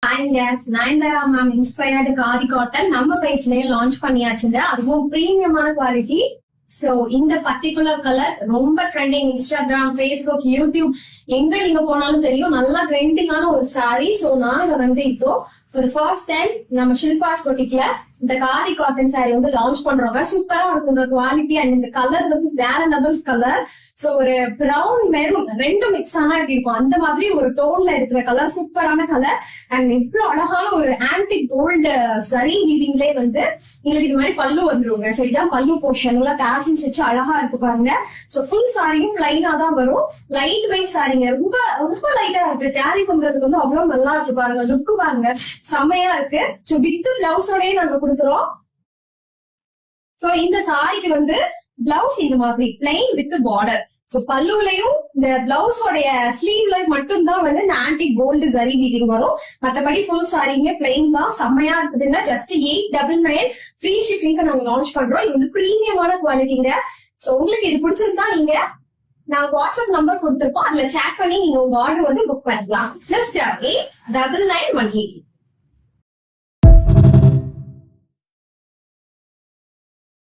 ஹாய்ங்க, Nayanthara ma'am inspired khadi cotton நம்ம பேஜ்லயே launch பண்ணியாச்சுங்க. அதுவும் பிரீமியமான குவாலிட்டி. சோ இந்த பர்டிகுலர் கலர் ரொம்ப ட்ரெண்டிங். இன்ஸ்டாகிராம், ஃபேஸ்புக், யூடியூப் எங்க நீங்க போனாலும் தெரியும். நல்லா ட்ரெண்டிங்கான ஒரு சாரி. சோ நாங்க இப்போ for the first time நம்ம ஷில்பாஸ் பொட்டிக்ல இந்த காதி காட்டன் சாரி லான்ச் பண்றோங்க. சூப்பரா இருக்கும் இந்த குவாலிட்டி அண்ட் இந்த கலர் வேற லெவல் கலர். சோ ஒரு பிரவுன் மெரூன் ரெண்டும் மிக்ஸ் ஆனா எப்படி இருக்கும் அந்த மாதிரி ஒரு டோன்ல இருக்கிற கலர். சூப்பரான கலர் அண்ட் இவ்வளவு அழகான ஒரு ஆன்டிக் கோல்டு சரி வீவிங்லே உங்களுக்கு இது மாதிரி பல்லு வந்துருங்க. சோ இதான் பல்லு போர்ஷன். டாசில்ஸ் வச்சு அழகா இருக்கு பாருங்க. சோ ஃபுல் சாரியும் லைனா தான் வரும். லைட் வெயிட் சாரிங்க. ரொம்ப ரொம்ப லைட்டா இருக்கு. கேரி பண்றதுக்கு அவ்வளவு நல்லா இருக்கு பாருங்க. லுக்கு பாருங்க, செமையா இருக்கு. சோ வித் பிளவுஸோடய நாங்க கொடுக்குறோம். சோ இந்த சாரிக்கு பிளவுஸ் இந்த மாதிரி பிளைன் வித் பார்டர். சோ பல்லுலயும் இந்த பிளவுஸோடைய ஸ்லீவ்லயும் மட்டும்தான் இந்த ஆன்டிக் கோல்டு ஜரி வீவிங் வரும். மத்தபடி ஃபுல் சாரியுமே பிளைன் தான். செம்மையா இருக்குதுன்னா ஜஸ்ட் 899 ஃப்ரீ ஷிப்பிங்க்கு நாங்க லான்ச் பண்றோம். இது பிரீமியமான குவாலிட்டிங்க. சோ உங்களுக்கு இது பிடிச்சிருந்தா நீங்க நான் வாட்ஸ்அப் நம்பர் கொடுத்திருப்போம், அதுல சேட் பண்ணி நீங்க உங்க ஆர்டர் புக் பண்ணிக்கலாம். ஜஸ்ட் 89918.